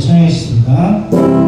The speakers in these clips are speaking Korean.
같이 찬양하겠습니다.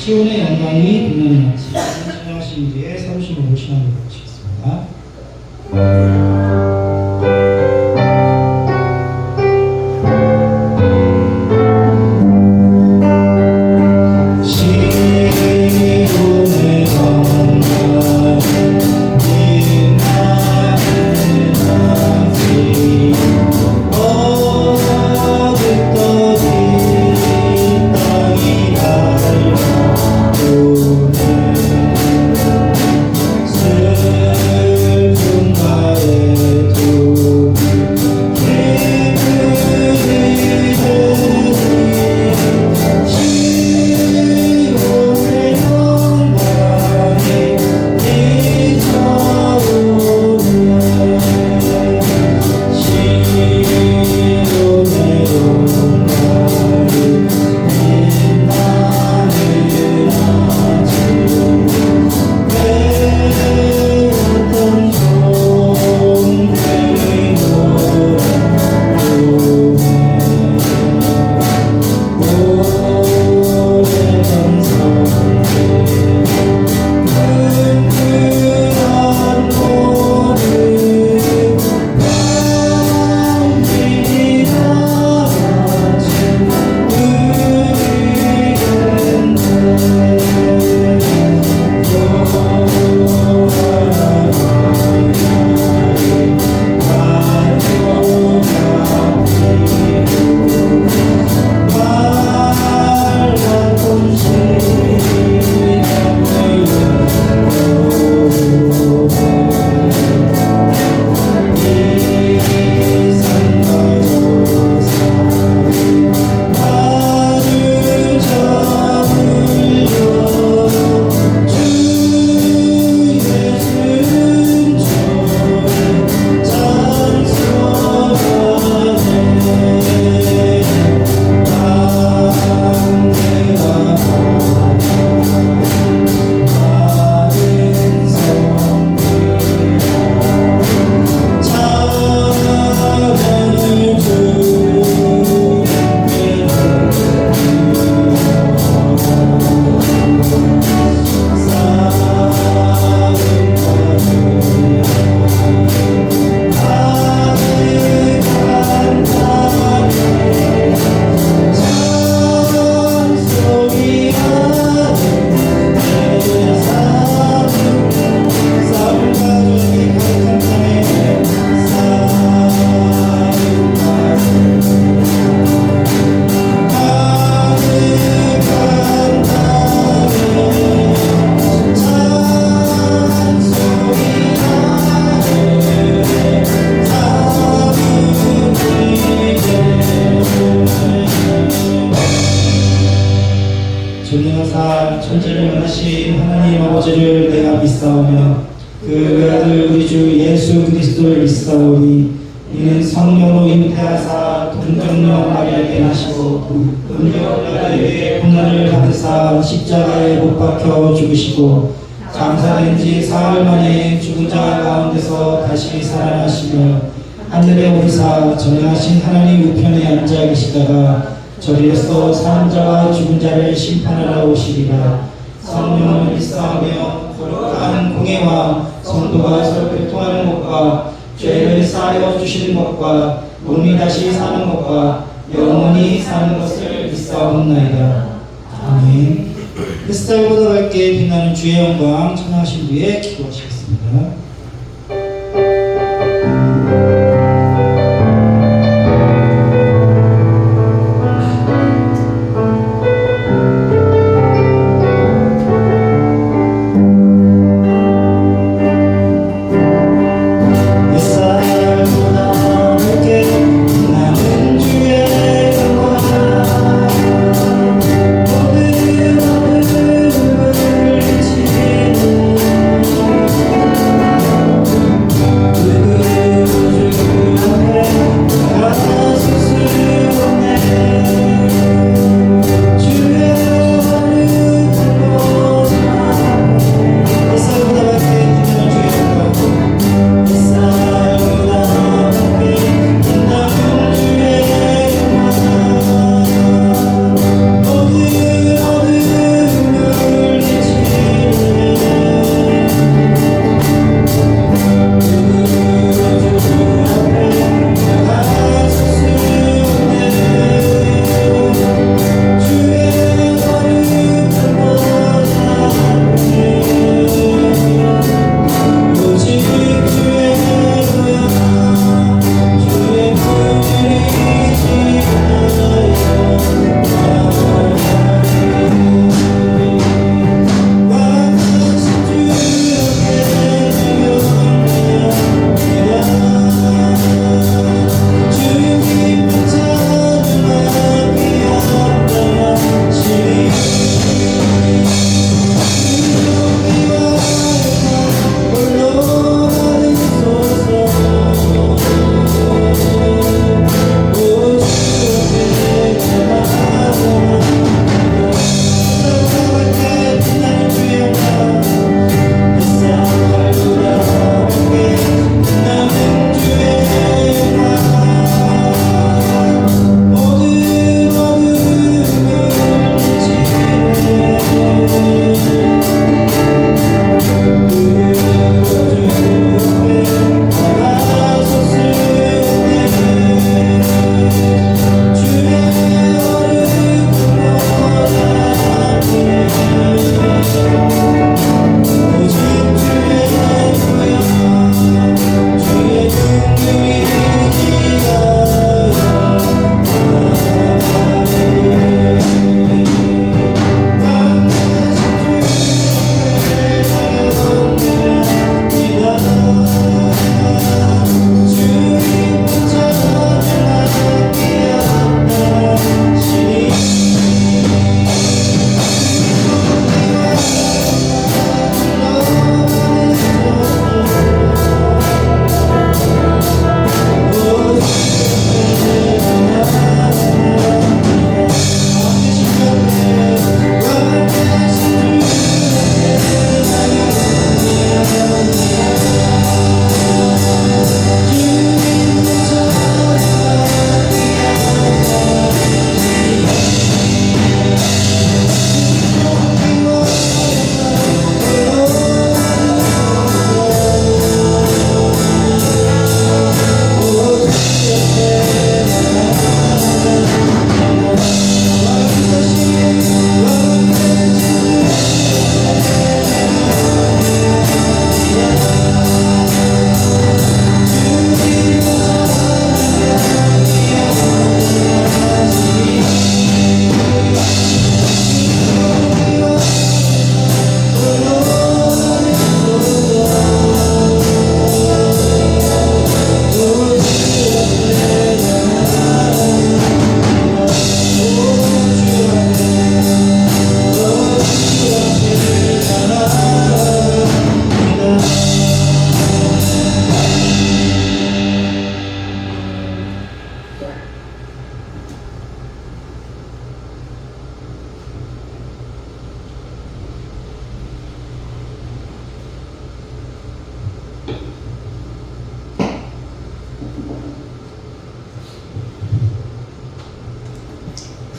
시온의 영광이 빛나는 아침 찬양하신 뒤에 서루시고 오시는 걸 보시겠습니다. 전능하사 천지를 만드신 하나님 아버지를 내가 믿사오며 그 외아들 우리 주 예수 그리스도를 믿사오니 이는 성령으로 잉태하사 동정녀 마리아에게 나시고 은혜로나에게 고난을 받으사 십자가에 못 박혀 죽으시고 장사된 지 사흘 만에 죽은 자 가운데서 다시 살아나시며 하늘에 오르사 전능하신 하나님 우편에 앉아 계시다가 저리로서 사는 자와 죽은 자를 심판하러 오시리라. 성령을 믿사오며 거룩한 공예와 성도가 서로 교통하는 것과 죄를 사하여 주시는 것과 몸이 다시 사는 것과 영원히 사는 것을 믿사옵나이다. 아멘. 햇살보다 밝게 빛나는 주의 영광 찬양하신 뒤에 기도하시겠습니다.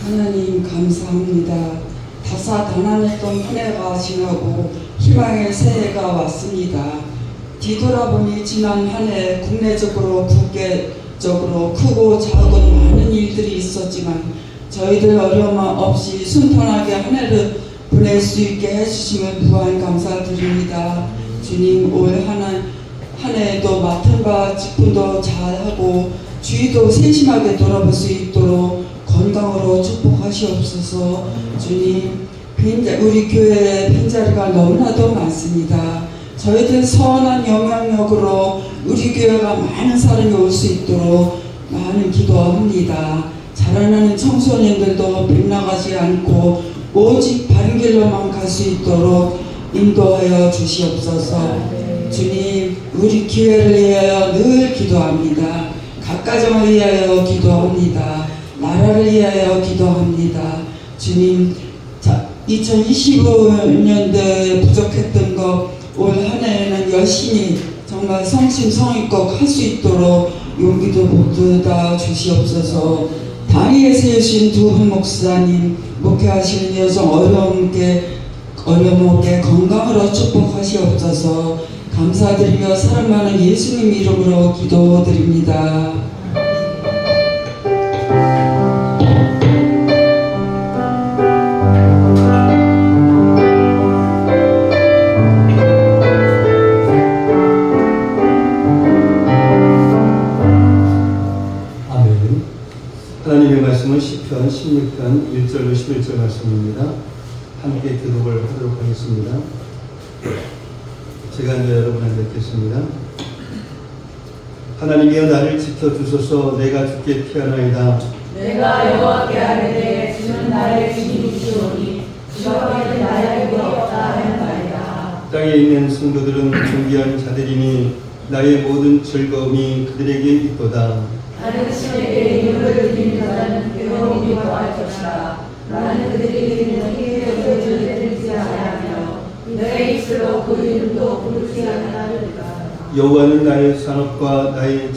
하나님 감사합니다. 다사다난했던 한 해가 지나고 희망의 새해가 왔습니다. 뒤돌아보니 지난 한 해 국내적으로 국제적으로 크고 작은 많은 일들이 있었지만 저희들 어려움 없이 순탄하게 한 해를 보낼 수 있게 해주시면 무한 감사드립니다. 주님, 올 한 해도 맡은 바 직분도 잘하고 주의도 세심하게 돌아볼 수 있도록 건강으로 축복하시옵소서. 주님, 우리 교회에 빈자리가 너무나도 많습니다. 저희들 선한 영향력으로 우리 교회가 많은 사람이 올 수 있도록 많은 기도합니다. 자라나는 청소년들도 빗나가지 않고 오직 바른 길로만 갈 수 있도록 인도하여 주시옵소서. 주님, 우리 기회를 위하여 늘 기도합니다. 각 가정을 위하여 기도합니다. 나라를 위하여 기도합니다. 주님, 2025년도에 부족했던 것 올 한 해에는 열심히 정말 성심성의껏 할 수 있도록 용기도 모두 주시옵소서. 다리에 세우신 두 분 목사님, 목회하시는 여정 어려움 없게 건강으로 축복하시옵소서. 감사드리며 사랑 많은 예수님 이름으로 기도드립니다. 하나님의 말씀은 시편 16편 1절로 11절 말씀입니다. 함께 기도를 하도록 하겠습니다. 제가 이제 여러분을 뵙겠습니다. 하나님이여 나를 지켜주소서. 내가 주께 피하나이다. 내가 여호와께 아뢰되 주는 나의 주님이시오니 주밖에는 나의 길이 없다 하였나이다. 땅에 있는 성도들은 존귀한 자들이니 나의 모든 즐거움이 그들에게 있도다. 나는 신에게 이름을 드리는 자는 괴로움이 더할 것이다. 나는 그들이 드리는 희생의 소리를 들지 아니하며 내 입술로 그 이름도 부르지 아니하리라. 여호와는 나의 산업과 나의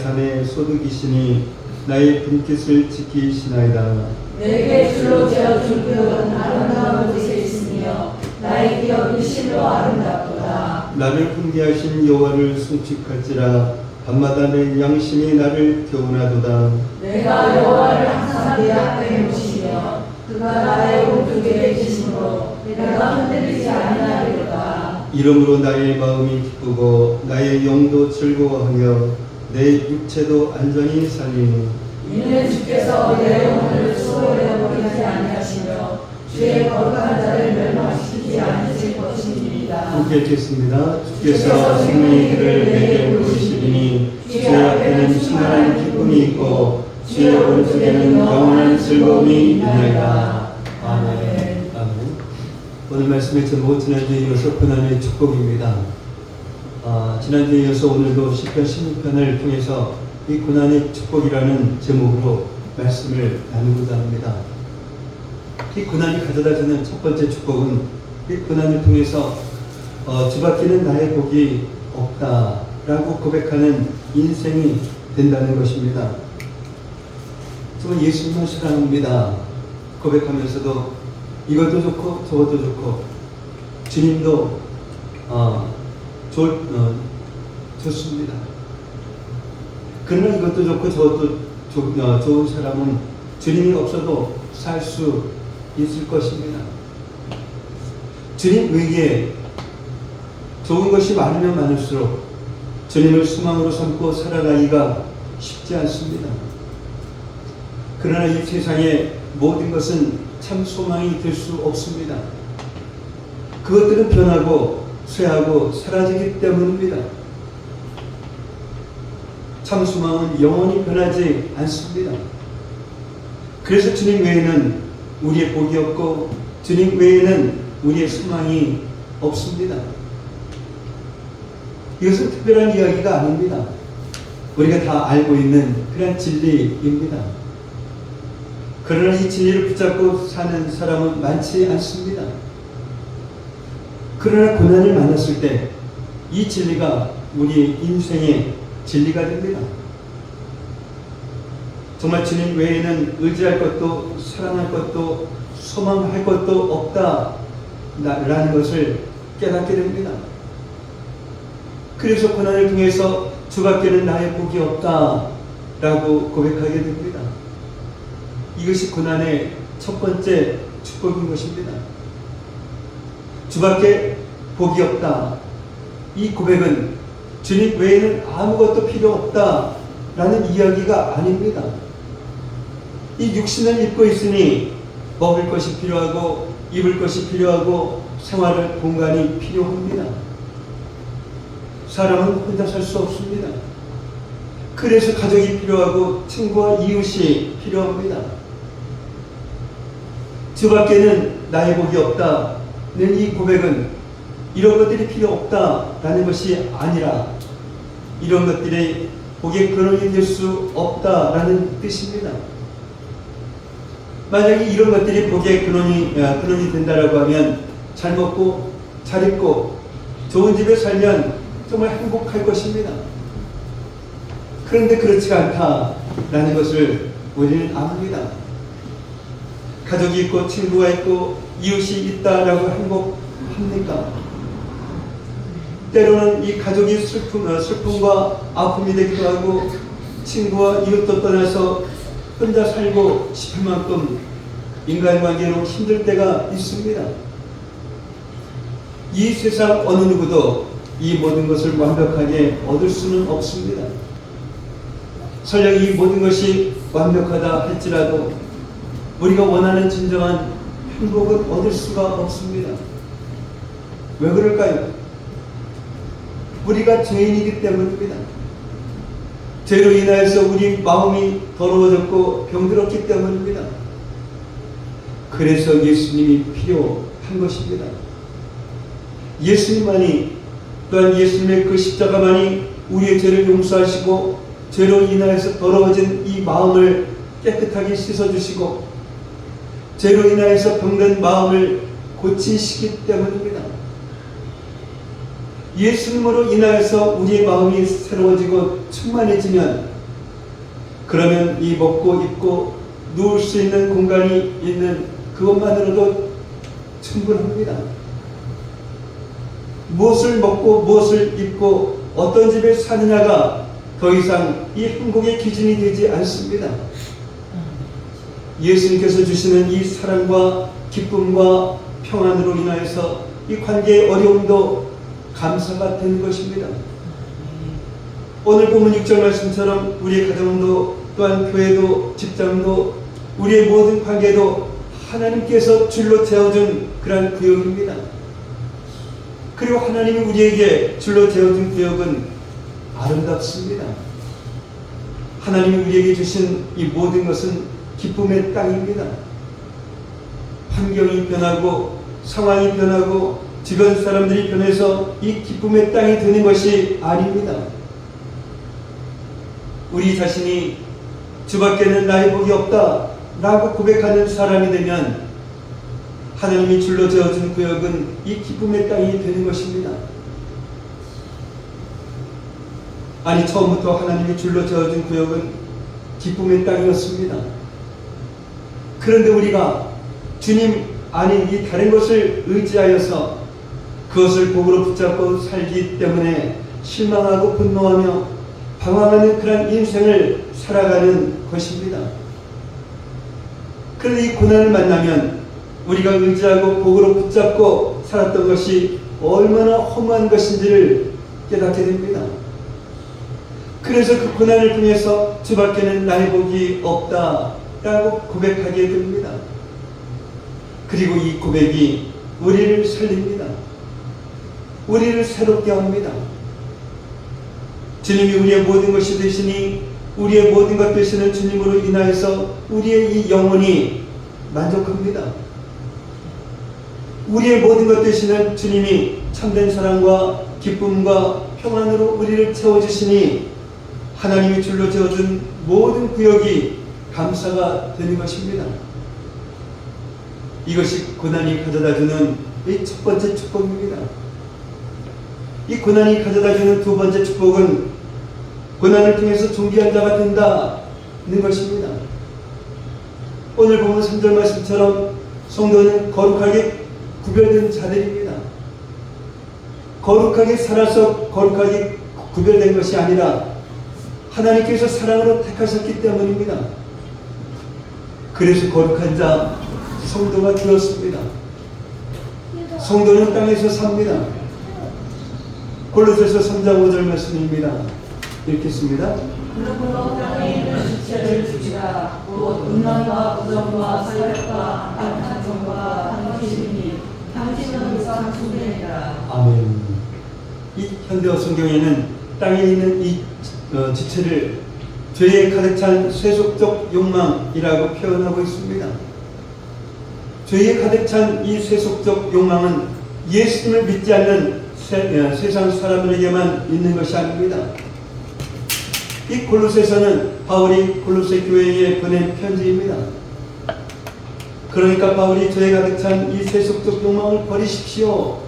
자네 소득이시니 나의 분깃을 지키시나이다. 내게 줄로 재어준 기업은 아름다운 곳에 있으며 나의 기업이 실로 아름답도다. 나를 훈계하신 여호와를 송축할지라. 밤마다 내 양심이 나를 교훈하도다. 내가 여호와를 항상 내 앞에 모시며 그가 나의 오른쪽에 계심으로 내가 흔들리지 아니하리로다. 이러므로 나의 마음이 기쁘고 나의 영도 즐거워하며 내 육체도 안전히 살리니 이는 주께서 내 영혼을 수월해 버리지 아니하시며 주의 거룩한 자를 멸망시키지 않으실 것입니다. 함께 읽겠습니다. 주께서 생명의 길을 내게 보이시리니 주의 앞에는 충만한 기쁨이 있고 주의 오른쪽에는 영원한 즐거움이 있나이다. 아멘. 아멘. 오늘 말씀의 제목 지난주에 이어서 고난의 축복입니다. 지난주에 이어서 오늘도 시편 16편을 통해서 이 고난의 축복이라는 제목으로 말씀을 나누고자 합니다. 이 고난이 가져다주는 첫 번째 축복은 이 고난을 통해서 주밖에는 나의 복이 없다라고 고백하는 인생이 된다는 것입니다. 정말 예수님을 사랑합니다 고백하면서도 이것도 좋고 저것도 좋고 주님도 좋습니다. 그러나 이것도 좋고 저것도 좋은 사람은 주님이 없어도 살 수 있을 것입니다. 주님 외에 좋은 것이 많으면 많을수록 주님을 소망으로 삼고 살아가기가 쉽지 않습니다. 그러나 이 세상의 모든 것은 참 소망이 될 수 없습니다. 그것들은 변하고 쇠하고 사라지기 때문입니다. 참 소망은 영원히 변하지 않습니다. 그래서 주님 외에는 우리의 복이 없고 주님 외에는 우리의 소망이 없습니다. 이것은 특별한 이야기가 아닙니다. 우리가 다 알고 있는 그런 진리입니다. 그러나 이 진리를 붙잡고 사는 사람은 많지 않습니다. 그러나 고난을 만났을 때 이 진리가 우리 인생의 진리가 됩니다. 정말 주님 외에는 의지할 것도 사랑할 것도 소망할 것도 없다라는 것을 깨닫게 됩니다. 그래서 고난을 통해서 주밖에는 나의 복이 없다라고 고백하게 됩니다. 이것이 고난의 첫 번째 축복인 것입니다. 주밖에 복이 없다. 이 고백은 주님 외에는 아무것도 필요 없다라는 이야기가 아닙니다. 이 육신을 입고 있으니 먹을 것이 필요하고 입을 것이 필요하고 생활할 공간이 필요합니다. 사람은 혼자 살 수 없습니다. 그래서 가족이 필요하고 친구와 이웃이 필요합니다. 주밖에는 나의 복이 없다는 이 고백은 이런 것들이 필요 없다라는 것이 아니라 이런 것들이 복의 근원이 될 수 없다라는 뜻입니다. 만약에 이런 것들이 복의 근원이 된다라고 하면 잘 먹고 잘 입고 좋은 집에 살면 정말 행복할 것입니다. 그런데 그렇지가 않다라는 것을 우리는 압니다. 가족이 있고 친구가 있고 이웃이 있다라고 행복합니까? 때로는 이 가족이 슬픔과 아픔이 되기도 하고 친구와 이웃도 떠나서 혼자 살고 싶을 만큼 인간관계로 힘들 때가 있습니다. 이 세상 어느 누구도 이 모든 것을 완벽하게 얻을 수는 없습니다. 설령 이 모든 것이 완벽하다 할지라도 우리가 원하는 진정한 행복은 얻을 수가 없습니다. 왜 그럴까요? 우리가 죄인이기 때문입니다. 죄로 인하여서 우리 마음이 더러워졌고 병들었기 때문입니다. 그래서 예수님이 필요한 것입니다. 예수님만이 또한 예수님의 그 십자가만이 우리의 죄를 용서하시고 죄로 인하여서 더러워진 이 마음을 깨끗하게 씻어주시고 죄로 인하여서 병든 마음을 고치시기 때문입니다. 예수님으로 인하여서 우리의 마음이 새로워지고 충만해지면 그러면 이 먹고 입고 누울 수 있는 공간이 있는 그것만으로도 충분합니다. 무엇을 먹고 무엇을 입고 어떤 집에 사느냐가 더 이상 이 행복의 기준이 되지 않습니다. 예수님께서 주시는 이 사랑과 기쁨과 평안으로 인하여서 이 관계의 어려움도 감사가 되는 것입니다. 오늘 본문 6절 말씀처럼 우리의 가정도 또한 교회도 직장도 우리의 모든 관계도 하나님께서 줄로 재어준 그러한 구역입니다. 그리고 하나님이 우리에게 줄로 재어준 구역은 아름답습니다. 하나님이 우리에게 주신 이 모든 것은 기쁨의 땅입니다. 환경이 변하고 상황이 변하고 주변 사람들이 변해서 이 기쁨의 땅이 되는 것이 아닙니다. 우리 자신이 주밖에는 나의 복이 없다 라고 고백하는 사람이 되면 하나님이 줄로 재어준 구역은 이 기쁨의 땅이 되는 것입니다. 아니, 처음부터 하나님이 줄로 재어준 구역은 기쁨의 땅이었습니다. 그런데 우리가 주님 아닌 이 다른 것을 의지하여서 그것을 복으로 붙잡고 살기 때문에 실망하고 분노하며 방황하는 그런 인생을 살아가는 것입니다. 그런데 이 고난을 만나면 우리가 의지하고 복으로 붙잡고 살았던 것이 얼마나 허무한 것인지를 깨닫게 됩니다. 그래서 그 고난을 통해서 주밖에는 나의 복이 없다라고 고백하게 됩니다. 그리고 이 고백이 우리를 살립니다. 우리를 새롭게 합니다. 주님이 우리의 모든 것이 되시니 우리의 모든 것 되시는 주님으로 인하여서 우리의 이 영혼이 만족합니다. 우리의 모든 것 되시는 주님이 참된 사랑과 기쁨과 평안으로 우리를 채워주시니 하나님이 줄로 재어준 모든 구역이 감사가 되는 것입니다. 이것이 고난이 가져다주는 이 첫 번째 축복입니다. 이 고난이 가져다주는 두 번째 축복은 고난을 통해서 존귀한 자가 된다 있는 것입니다. 오늘 보면 3절 말씀처럼 성도는 거룩하게 구별된 자들입니다. 거룩하게 살아서 거룩하게 구별된 것이 아니라 하나님께서 사랑으로 택하셨기 때문입니다. 그래서 거룩한 자 성도가 되었습니다. 성도는 땅에서 삽니다. 골로새서 3장 5절 말씀입니다. 읽겠습니다. 그러므로 땅에 있는 지체를 주시라. 곧 음란과 부정과 사욕과 악한정과 당신이니 당신은 이상 수명이라. 아멘. 이 현대어 성경에는 땅에 있는 이 지체를 죄에 가득 찬 세속적 욕망이라고 표현하고 있습니다. 죄에 가득 찬 이 세속적 욕망은 예수님을 믿지 않는 세상 사람들에게만 있는 것이 아닙니다. 이 골로새서는 바울이 골로새 교회에 보낸 편지입니다. 그러니까 바울이 죄에 가득 찬 이 세속적 욕망을 버리십시오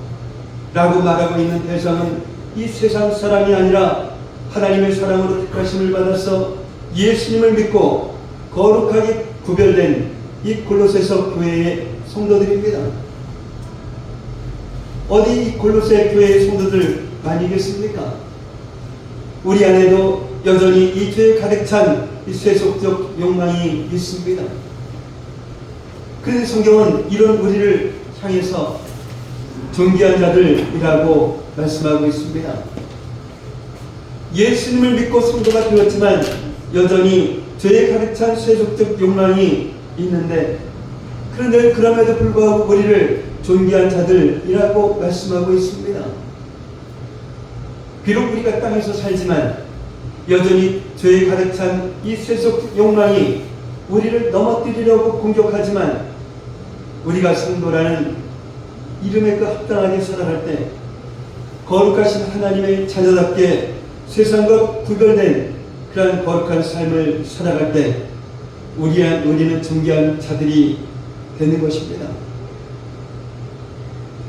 라고 말하고 있는 대상은 이 세상 사람이 아니라 하나님의 사랑으로 택하심을 받아서 예수님을 믿고 거룩하게 구별된 이 골로새서 교회의 성도들입니다. 어디 이 골로새 교회의 성도들 많이 계십니까? 우리 안에도 여전히 이 죄에 가득 찬 이 세속적 욕망이 있습니다. 그런데 성경은 이런 우리를 향해서 존귀한 자들이라고 말씀하고 있습니다. 예수님을 믿고 성도가 되었지만 여전히 죄에 가득 찬 세속적 욕망이 있는데, 그런데 그럼에도 불구하고 우리를 존귀한 자들이라고 말씀하고 있습니다. 비록 우리가 땅에서 살지만 여전히 죄에 가득 찬 이 세속 욕망이 우리를 넘어뜨리려고 공격하지만 우리가 성도라는 이름에 그 합당하게 살아갈 때 거룩하신 하나님의 자녀답게 세상과 구별된 그러한 거룩한 삶을 살아갈 때 우리는 존귀한 자들이 되는 것입니다.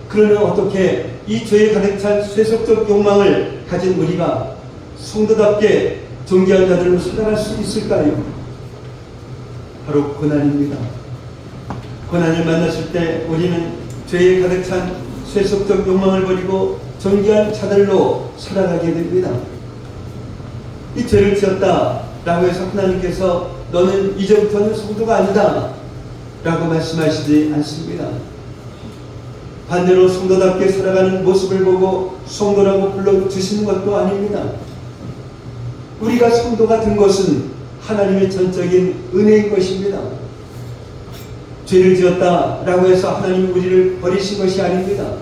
그러면 어떻게 이 죄에 가득 찬 세속적 욕망을 가진 우리가 성도답게 존귀한 자들로 살아갈 수 있을까요? 바로 고난입니다. 고난을 만났을 때 우리는 죄에 가득 찬 세속적 욕망을 버리고 존귀한 자들로 살아가게 됩니다. 이 죄를 지었다 라고 해서 하나님께서 너는 이제부터는 성도가 아니다 라고 말씀하시지 않습니다. 반대로 성도답게 살아가는 모습을 보고 성도라고 불러주시는 것도 아닙니다. 우리가 성도가 된 것은 하나님의 전적인 은혜인 것입니다. 죄를 지었다 라고 해서 하나님이 우리를 버리신 것이 아닙니다.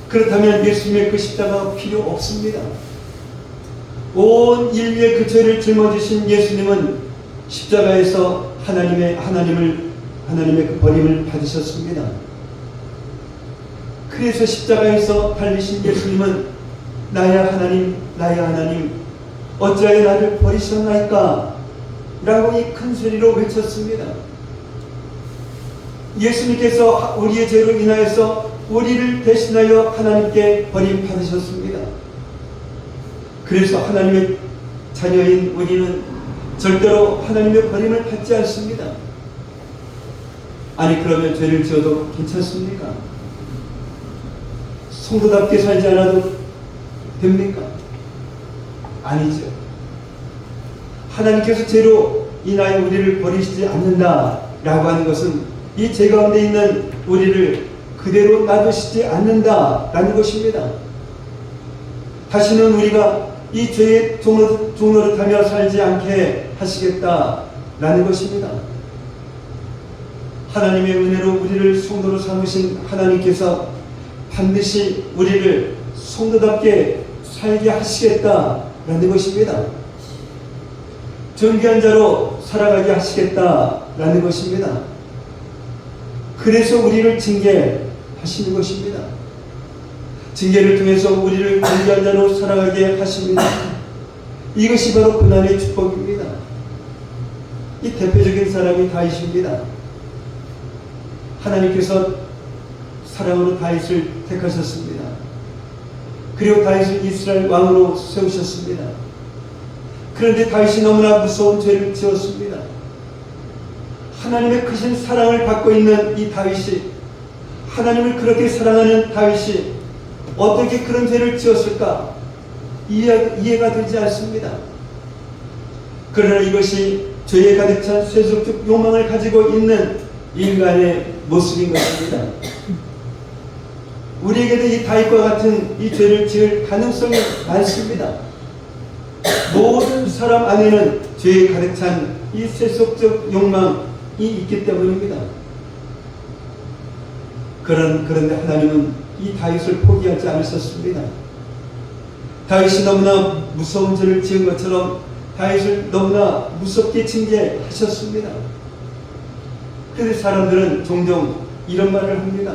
그렇다면 예수님의 그 십자가가 필요 없습니다. 온 인류의 그 죄를 짊어지신 예수님은 십자가에서 하나님의 그 버림을 받으셨습니다. 그래서 십자가에서 달리신 예수님은 나야 하나님 어찌하여 나를 버리셨나이까 라고 이 큰 소리로 외쳤습니다. 예수님께서 우리의 죄로 인하여서 우리를 대신하여 하나님께 버림받으셨습니다. 그래서 하나님의 자녀인 우리는 절대로 하나님의 버림을 받지 않습니다. 아니 그러면 죄를 지어도 괜찮습니까? 성도답게 살지 않아도 됩니까? 아니죠. 하나님께서 죄로 인하여 우리를 버리시지 않는다라고 하는 것은 이 죄 가운데 있는 우리를 그대로 놔두시지 않는다라는 것입니다. 다시는 우리가 이 죄의 종노릇하며 살지 않게 하시겠다라는 것입니다. 하나님의 은혜로 우리를 성도로 삼으신 하나님께서 반드시 우리를 성도답게 살게 하시겠다라는 것입니다. 존귀한 자로 살아가게 하시겠다라는 것입니다. 그래서 우리를 징계하시는 것입니다. 징계를 통해서 우리를 존귀한 자로 살아가게 하십니다. 이것이 바로 고난의 축복입니다. 이 대표적인 사람이 다윗입니다. 하나님께서 사랑으로 다윗을 택하셨습니다. 그리고 다윗을 이스라엘 왕으로 세우셨습니다. 그런데 다윗이 너무나 무서운 죄를 지었습니다. 하나님의 크신 사랑을 받고 있는 이 다윗이, 하나님을 그렇게 사랑하는 다윗이 어떻게 그런 죄를 지었을까? 이해가 되지 않습니다. 그러나 이것이 죄에 가득 찬 세속적 욕망을 가지고 있는 인간의 모습인 것입니다. 우리에게도 이 다윗과 같은 이 죄를 지을 가능성이 많습니다. 모든 사람 안에는 죄에 가득 찬 이 세속적 욕망이 있기 때문입니다. 그런데 하나님은 이 다윗을 포기하지 않으셨습니다. 다윗이 너무나 무서운 죄를 지은 것처럼 다윗을 너무나 무섭게 징계하셨습니다. 그런데 사람들은 종종 이런 말을 합니다.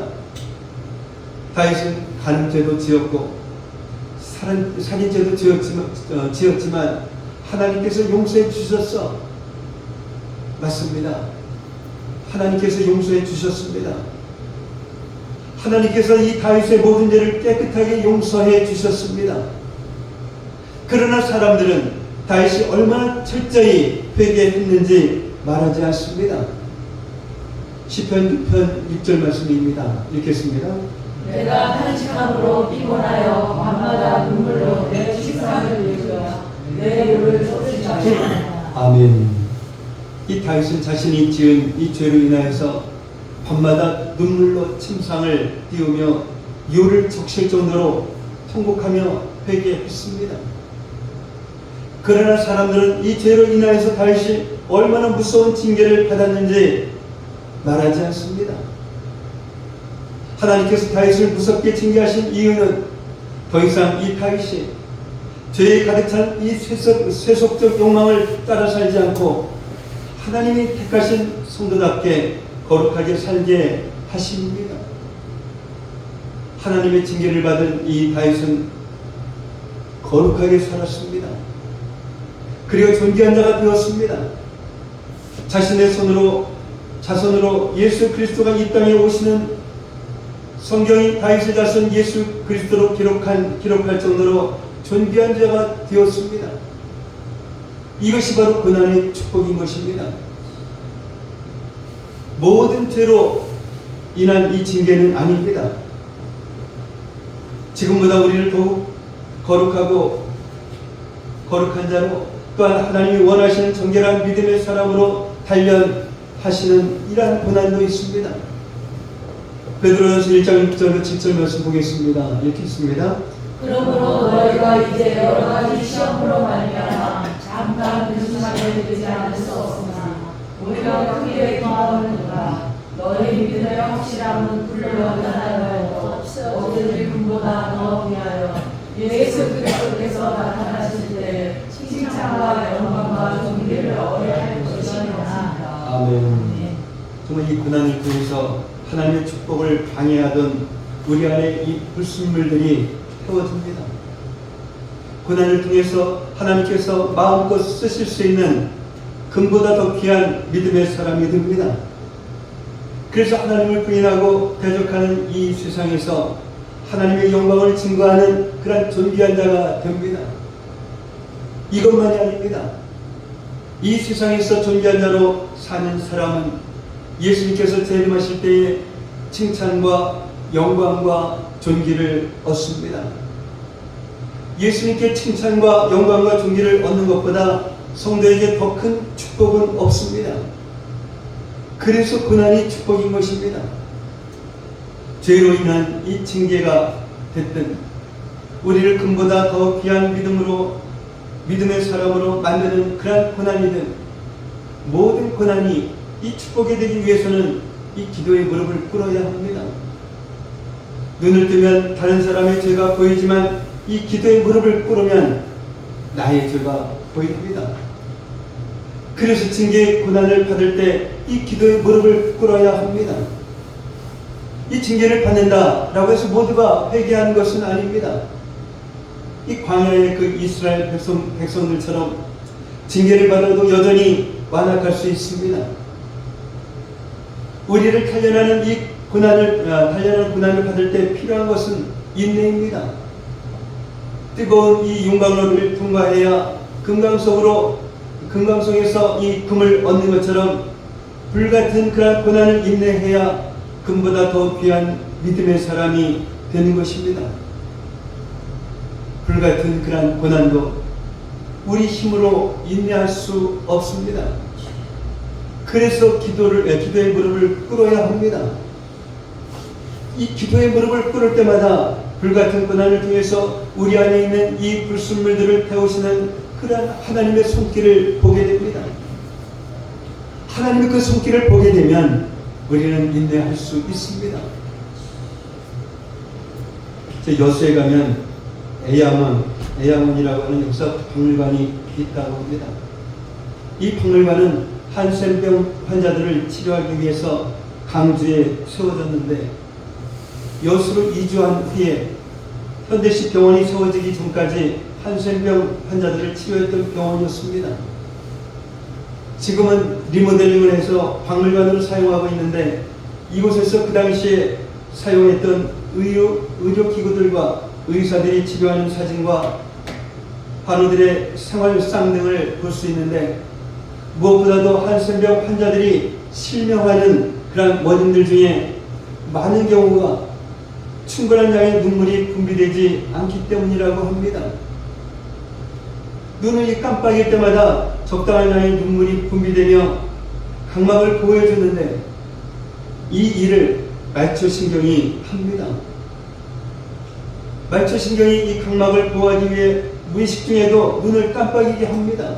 다윗은 간음죄도 지었고 살인죄도 지었지만 하나님께서 용서해 주셨어. 맞습니다. 하나님께서 용서해 주셨습니다. 하나님께서 이 다윗의 모든 죄를 깨끗하게 용서해 주셨습니다. 그러나 사람들은 다윗이 얼마나 철저히 회개했는지 말하지 않습니다. 시편 6편 6절 말씀입니다. 읽겠습니다. 내가 탄식함으로 피곤하여 밤마다 눈물로 내 식상을 읽으며 내 입을 쏟으시나이다. 아멘. 이 다윗은 자신이 지은 이 죄로 인하여서 밤마다 눈물로 침상을 띄우며 유를 적실 정도로 통곡하며 회개했습니다. 그러나 사람들은 이 죄로 인하여서 다윗이 얼마나 무서운 징계를 받았는지 말하지 않습니다. 하나님께서 다윗을 무섭게 징계하신 이유는 더 이상 이 다윗이 죄에 가득 찬 이 세속적 욕망을 따라 살지 않고 하나님이 택하신 성도답게 거룩하게 살게 하십니다. 하나님의 징계를 받은 이 다윗은 거룩하게 살았습니다. 그리고 존귀한 자가 되었습니다. 자신의 자손으로 예수 그리스도가 이 땅에 오시는 성경이 다윗의 자손 예수 그리스도로 기록할 정도로 존귀한 자가 되었습니다. 이것이 바로 고난의 축복인 것입니다. 모든 죄로 인한 이 징계는 아닙니다. 지금보다 우리를 더욱 거룩한 자로 또한 하나님이 원하시는 정결한 믿음의 사람으로 단련하시는 이러한 고난도 있습니다. 베드로전서 1장 6절로 7절 말씀 보겠습니다. 읽겠습니다. 그러므로 너희가 이제 여러 가지 시험으로 말미암아 잠깐 근심하게 되지 않을 수 없으나 우리가 크게 경험하느니라. 너희 믿음의 확실함은 불러나타나고 어제들 금보다 더 위하여 예수 그리스도께서 나타나실 때 칭찬과 영광과 존귀를 얻게 할 것이니라. 아멘. 정말 이 고난을 통해서 하나님의 축복을 방해하던 우리 안에 이 불순물들이 태워집니다. 고난을 통해서 하나님께서 마음껏 쓰실 수 있는 금보다 더 귀한 믿음의 사람이 됩니다. 그래서 하나님을 부인하고 대적하는 이 세상에서 하나님의 영광을 증거하는 그런 존귀한 자가 됩니다. 이것만이 아닙니다. 이 세상에서 존귀한 자로 사는 사람은 예수님께서 재림하실 때에 칭찬과 영광과 존귀를 얻습니다. 예수님께 칭찬과 영광과 존귀를 얻는 것보다 성도에게 더 큰 축복은 없습니다. 그래서 고난이 축복인 것입니다. 죄로 인한 이 징계가 됐든 우리를 금보다 더 귀한 믿음의 사람으로 만드는 그러한 고난이든 모든 고난이 이 축복이 되기 위해서는 이 기도의 무릎을 꿇어야 합니다. 눈을 뜨면 다른 사람의 죄가 보이지만 이 기도의 무릎을 꿇으면 나의 죄가 보입니다. 그래서 징계의 고난을 받을 때 이 기도의 무릎을 꿇어야 합니다. 이 징계를 받는다라고 해서 모두가 회개하는 것은 아닙니다. 이 광야의 그 이스라엘 백성들처럼 징계를 받아도 여전히 완악할 수 있습니다. 우리를 단련하는 이 고난을 받을 때 필요한 것은 인내입니다. 뜨거운 이 용광로를 통과해야 금강송에서 이 금을 얻는 것처럼 불같은 그런 고난을 인내해야 금보다 더 귀한 믿음의 사람이 되는 것입니다. 불같은 그런 고난도 우리 힘으로 인내할 수 없습니다. 그래서 기도의 무릎을 꿇어야 합니다. 이 기도의 무릎을 꿇을 때마다 불같은 고난을 통해서 우리 안에 있는 이 불순물들을 태우시는 그러한 하나님의 손길을 보게 됩니다. 하나님의 그 손길을 보게 되면 우리는 인내할 수 있습니다. 여수에 가면 에야문이라고 하는 역사 박물관이 있다고 합니다. 이 박물관은 한센병 환자들을 치료하기 위해서 강주에 세워졌는데 여수로 이주한 후에 현대식 병원이 세워지기 전까지 한센병 환자들을 치료했던 병원이었습니다. 지금은 리모델링을 해서 박물관으로 사용하고 있는데 이곳에서 그 당시에 사용했던 의료기구들과 의사들이 치료하는 사진과 환우들의 생활 쌍등을 볼 수 있는데 무엇보다도 한센병 환자들이 실명하는 그런 원인들 중에 많은 경우가 충분한 양의 눈물이 분비되지 않기 때문이라고 합니다. 눈을 깜빡일 때마다 적당한 양의 눈물이 분비되며 각막을 보호해주는데 이 일을 말초신경이 합니다. 말초신경이 이 각막을 보호하기 위해 무의식 중에도 눈을 깜빡이게 합니다.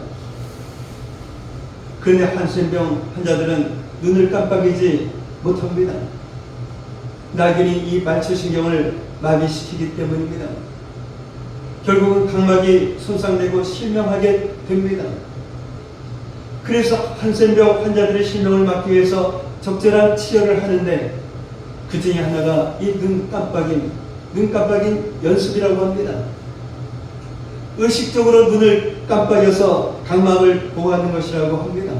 그런데 한센병 환자들은 눈을 깜빡이지 못합니다. 낙연이 이 말초신경을 마비시키기 때문입니다. 결국은 각막이 손상되고 실명하게 됩니다. 그래서 한센병 환자들의 실명을 막기 위해서 적절한 치료를 하는데 그 중에 하나가 이 눈 깜빡인 연습이라고 합니다. 의식적으로 눈을 깜빡여서 각막을 보호하는 것이라고 합니다.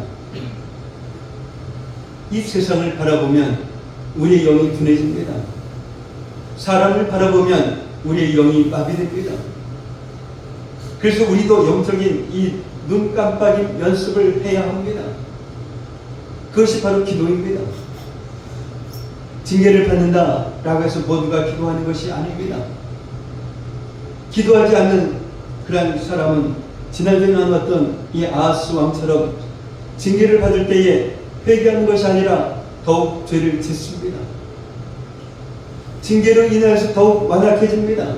이 세상을 바라보면 우리의 영이 둔해집니다. 사람을 바라보면 우리의 영이 마비됩니다. 그래서 우리도 영적인 이 눈 깜빡임 연습을 해야 합니다. 그것이 바로 기도입니다. 징계를 받는다라고 해서 모두가 기도하는 것이 아닙니다. 기도하지 않는 그런 사람은 지난주에 나눴던 이 아하스 왕처럼 징계를 받을 때에 회개하는 것이 아니라 더욱 죄를 짓습니다. 징계로 인하여서 더욱 완악해집니다.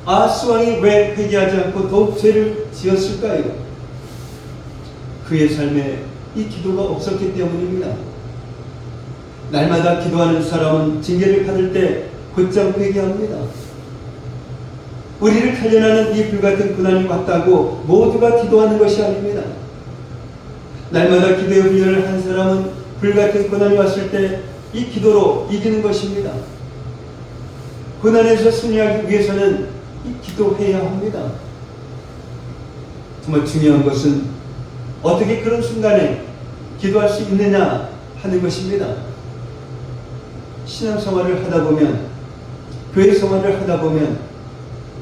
아하스 왕이 왜 회개하지 않고 더욱 죄를 지었을까요? 그의 삶에 이 기도가 없었기 때문입니다. 날마다 기도하는 사람은 징계를 받을 때 곧장 회개합니다. 우리를 단련하는 이 불같은 고난이 왔다고 모두가 기도하는 것이 아닙니다. 날마다 기도의 훈련을 한 사람은 불같은 고난이 왔을 때 이 기도로 이기는 것입니다. 고난에서 승리하기 위해서는 이 기도해야 합니다. 정말 중요한 것은 어떻게 그런 순간에 기도할 수 있느냐 하는 것입니다. 신앙생활을 하다 보면, 교회 생활을 하다 보면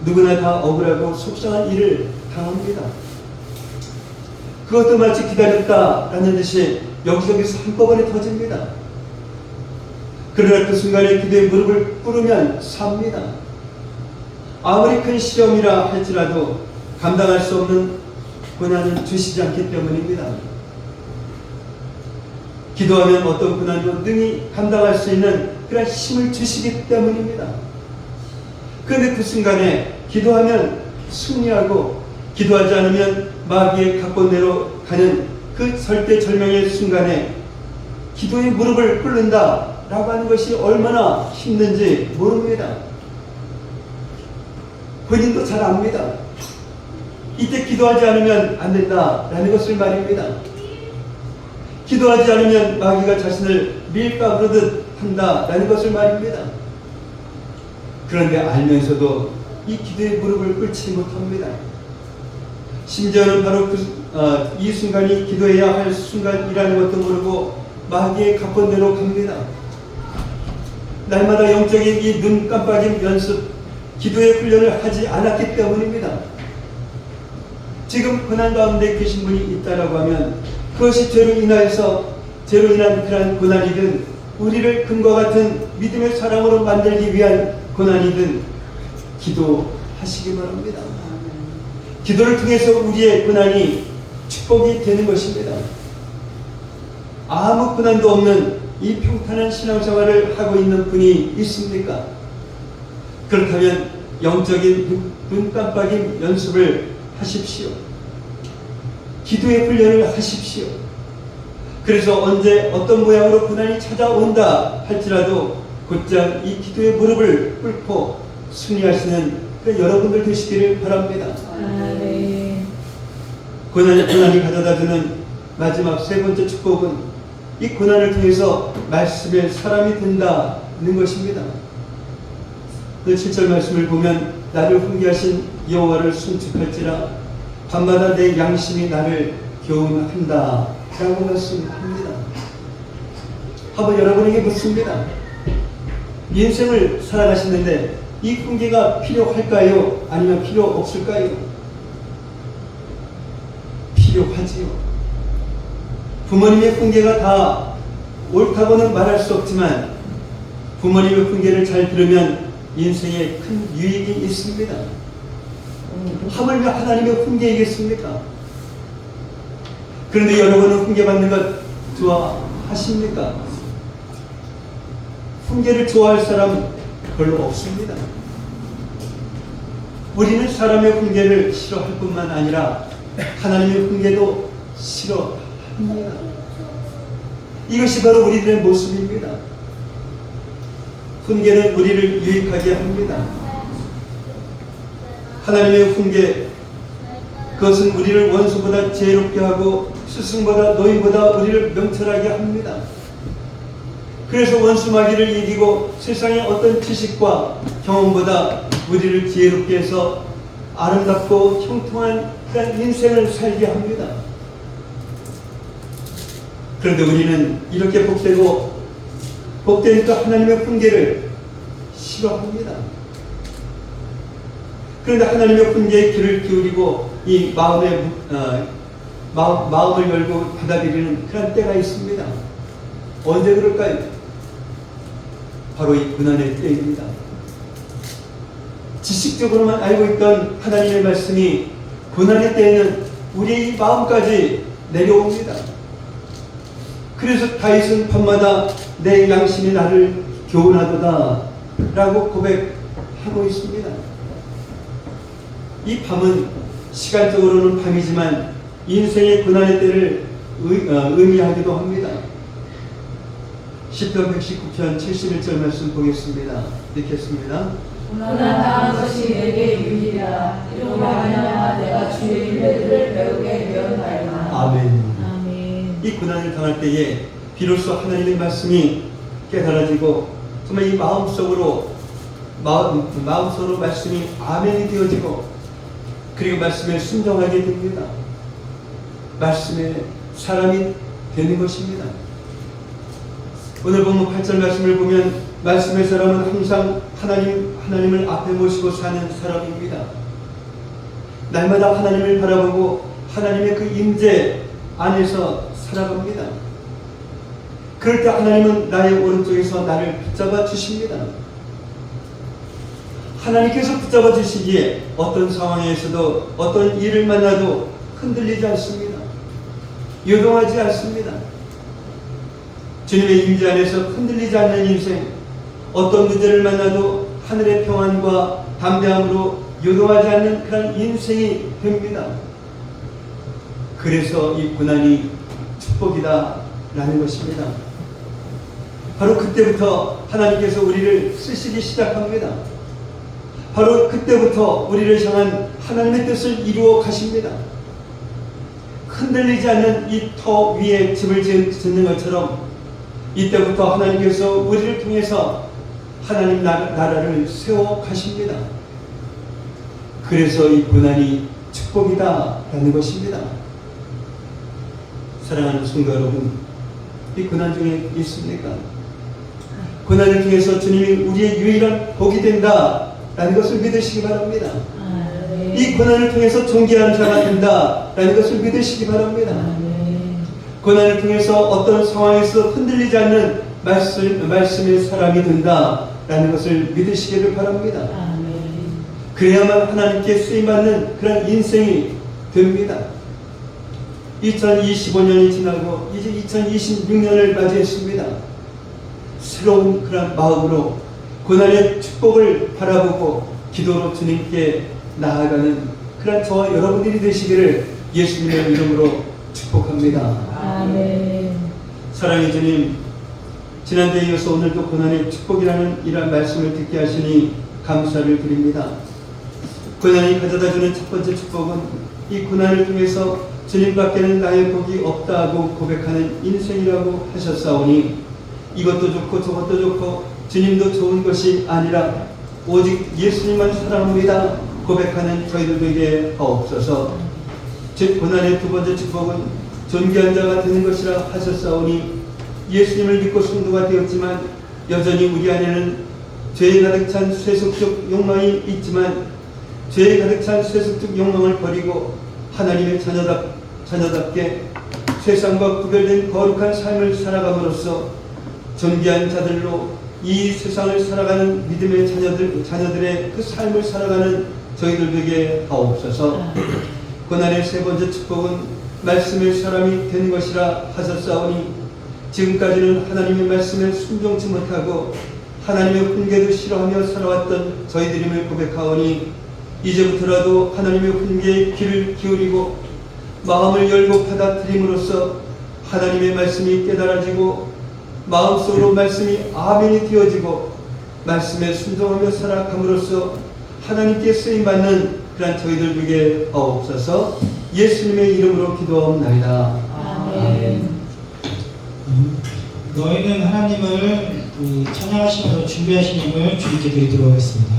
누구나 다 억울하고 속상한 일을 당합니다. 그것도 마치 기다렸다라는 듯이 여기저기서 한꺼번에 터집니다. 그러나 그 순간에 기도의 무릎을 꿇으면 삽니다. 아무리 큰 시험이라 할지라도 감당할 수 없는 고난을 주시지 않기 때문입니다. 기도하면 어떤 고난도 능히 감당할 수 있는 그런 힘을 주시기 때문입니다. 그런데 그 순간에 기도하면 승리하고 기도하지 않으면 마귀의 각본대로 가는 그 절대절명의 순간에 기도의 무릎을 꿇는다라고 하는 것이 얼마나 힘든지 모릅니다. 본인도 잘 압니다. 이때 기도하지 않으면 안 된다라는 것을 말입니다. 기도하지 않으면 마귀가 자신을 밀가부르듯 한다라는 것을 말입니다. 그런데 알면서도 이 기도의 무릎을 꿇지 못합니다. 심지어는 바로 이 순간이 기도해야 할 순간이라는 것도 모르고 마귀의 각본대로 갑니다. 날마다 영적인 이 눈 깜빡임 연습, 기도의 훈련을 하지 않았기 때문입니다. 지금 고난 가운데 계신 분이 있다라고 하면 그것이 죄로 인한 그러한 고난이든 우리를 금과 같은 믿음의 사람으로 만들기 위한 고난이든 기도하시기 바랍니다. 기도를 통해서 우리의 고난이 축복이 되는 것입니다. 아무 고난도 없는 이 평탄한 신앙생활을 하고 있는 분이 있습니까? 그렇다면 영적인 눈 깜빡임 연습을 하십시오. 기도의 훈련을 하십시오. 그래서 언제 어떤 모양으로 고난이 찾아온다 할지라도 곧장 이 기도의 무릎을 꿇고 승리하시는 여러분들 되시기를 바랍니다. 고난이 가져다주는 마지막 세 번째 축복은 이 고난을 통해서 말씀의 사람이 된다는 것입니다. 7절 말씀을 보면 나를 훈계하신 여호와를 순축할지라 밤마다 내 양심이 나를 교훈한다 라고 말씀합니다. 한번 여러분에게 묻습니다. 인생을 살아가시는데 이 훈계가 필요할까요? 아니면 필요 없을까요? 필요하지요. 부모님의 훈계가 다 옳다고는 말할 수 없지만 부모님의 훈계를 잘 들으면 인생에 큰 유익이 있습니다. 하물며 하나님의 훈계이겠습니까? 그런데 여러분은 훈계받는 것 좋아하십니까? 훈계를 좋아할 사람 별로 없습니다. 우리는 사람의 훈계를 싫어할 뿐만 아니라 하나님의 훈계도 싫어합니다. 이것이 바로 우리들의 모습입니다. 훈계는 우리를 유익하게 합니다. 하나님의 훈계, 그것은 우리를 원수보다 지혜롭게 하고 스승보다 노인보다 우리를 명철하게 합니다. 그래서 원수 마귀를 이기고 세상의 어떤 지식과 경험보다 우리를 지혜롭게 해서 아름답고 형통한 그런 인생을 살게 합니다. 그런데 우리는 이렇게 복되니까 하나님의 훈계를 싫어합니다. 그런데 하나님의 훈계에 귀를 기울이고 이 마음을 열고 받아들이는 그런 때가 있습니다. 언제 그럴까요? 바로 이 고난의 때입니다. 지식적으로만 알고 있던 하나님의 말씀이 고난의 때에는 우리의 마음까지 내려옵니다. 그래서 다윗은 밤마다 내 양심이 나를 교훈하도다 라고 고백하고 있습니다. 이 밤은 시간적으로는 밤이지만 인생의 고난의 때를 의미하기도 합니다. 시편 119편 71절 말씀 보겠습니다. 읽겠습니다. 고난당한 것이 내게 유익이라. 이로 말미암아 내가 주의 일들을 배우게 되었나이다. 아멘. 이 고난을 당할 때에 비로소 하나님의 말씀이 깨달아지고 정말 이 마음속으로 말씀이 아멘이 되어지고 그리고 말씀에 순종하게 됩니다. 말씀의 사람이 되는 것입니다. 오늘 본문 8절 말씀을 보면 말씀의 사람은 항상 하나님을 앞에 모시고 사는 사람입니다. 날마다 하나님을 바라보고 하나님의 그 임재 안에서 살아갑니다. 그럴 때 하나님은 나의 오른쪽에서 나를 붙잡아 주십니다. 하나님께서 붙잡아 주시기에 어떤 상황에서도 어떤 일을 만나도 흔들리지 않습니다. 요동하지 않습니다. 주님의 임재 안에서 흔들리지 않는 인생, 어떤 문제를 만나도 하늘의 평안과 담대함으로 요동하지 않는 그런 인생이 됩니다. 그래서 이 고난이 축복이다 라는 것입니다. 바로 그때부터 하나님께서 우리를 쓰시기 시작합니다. 바로 그때부터 우리를 향한 하나님의 뜻을 이루어 가십니다. 흔들리지 않는 이 터 위에 집을 짓는 것처럼 이때부터 하나님께서 우리를 통해서 하나님 나라를 세워 가십니다. 그래서 이 고난이 축복이다 라는 것입니다. 사랑하는 성도 여러분, 이 고난 중에 있습니까? 고난을 통해서 주님이 우리의 유일한 복이 된다 라는 것을 믿으시기 바랍니다. 이 고난을 통해서 존귀한 자가 된다라는 것을 믿으시기 바랍니다. 고난을 통해서 어떤 상황에서 흔들리지 않는 말씀의 사람이 된다라는 것을 믿으시기를 바랍니다. 그래야만 하나님께 쓰임받는 그런 인생이 됩니다. 2025년이 지나고 이제 2026년을 맞이했습니다. 새로운 그런 마음으로 고난의 축복을 바라보고 기도로 주님께 나아가는 그런 저와 여러분들이 되시기를 예수님의 이름으로 축복합니다. 사랑의 주님, 지난주에 이어서 오늘도 고난의 축복이라는 이러한 말씀을 듣게 하시니 감사를 드립니다. 고난이 가져다주는 첫 번째 축복은 이 고난을 통해서 주님밖에는 나의 복이 없다고 고백하는 인생이라고 하셨사오니 이것도 좋고 저것도 좋고 주님도 좋은 것이 아니라 오직 예수님만 사랑합니다 고백하는 저희들에게 하옵소서. 즉 고난의 두 번째 축복은 존귀한 자가 되는 것이라 하셨사오니 예수님을 믿고 성도가 되었지만 여전히 우리 안에는 죄에 가득 찬 세속적 욕망이 있지만 죄에 가득 찬 세속적 욕망을 버리고 하나님의 자녀답게 세상과 구별된 거룩한 삶을 살아감으로써 존귀한 자들로 이 세상을 살아가는 믿음의 자녀들의 그 삶을 살아가는 저희들에게 하옵소서. 고난의 세 번째 축복은 말씀의 사람이 되는 것이라 하셨사오니 지금까지는 하나님의 말씀에 순종치 못하고 하나님의 훈계도 싫어하며 살아왔던 저희들임을 고백하오니 이제부터라도 하나님의 훈계에 귀를 기울이고 마음을 열고 받아들임으로써 하나님의 말씀이 깨달아지고 마음속으로 말씀이 아멘이 되어지고 말씀에 순종하며 살아감으로써 하나님께 쓰임받는 그런 저희들 되게 하옵소서. 예수님의 이름으로 기도하옵나이다. 아멘. 너희는 하나님을 찬양하시면서 준비하신 힘을 주님께 드리도록 하겠습니다.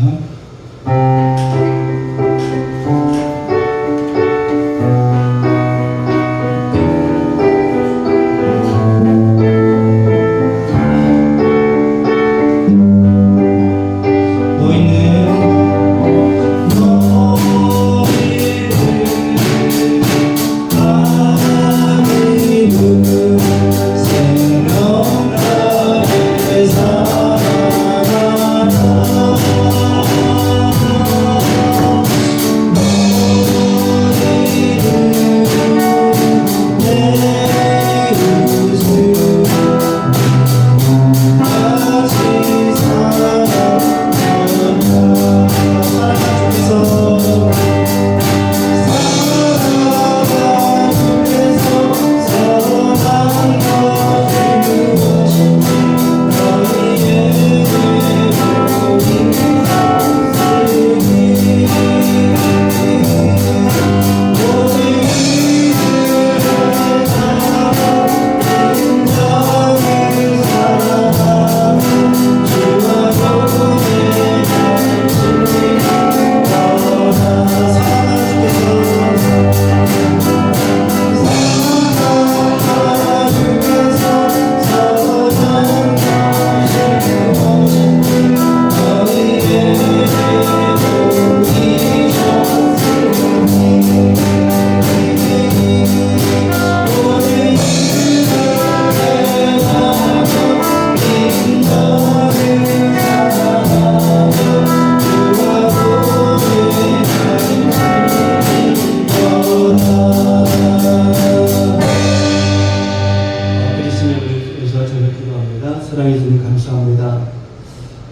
사랑해 주님 감사합니다.